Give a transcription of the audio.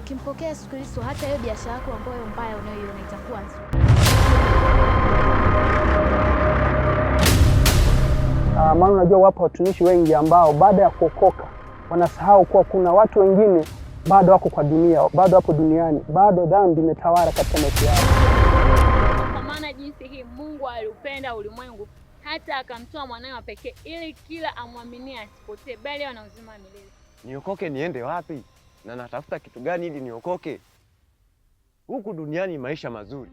ukimpokea Yesu Kristo, hata hiyo biashara yako ambayo mbaya unayoiona itakuwa nzuri. Maana unajua wapo watumishi wengi ambao baada ya kuokoka wanasahau kuwa kuna watu wengine bado wako kwa dunia, bado wapo duniani, bado dhambi imetawala katika maisha yao. Kwa maana jinsi hii Mungu aliupenda ulimwengu hata akamtoa mwanawe pekee ili kila amwaminie asipotee bali awe na uzima wa milele. Niokoke niende wapi? Na natafuta kitu gani ili niokoke? Huku duniani maisha mazuri.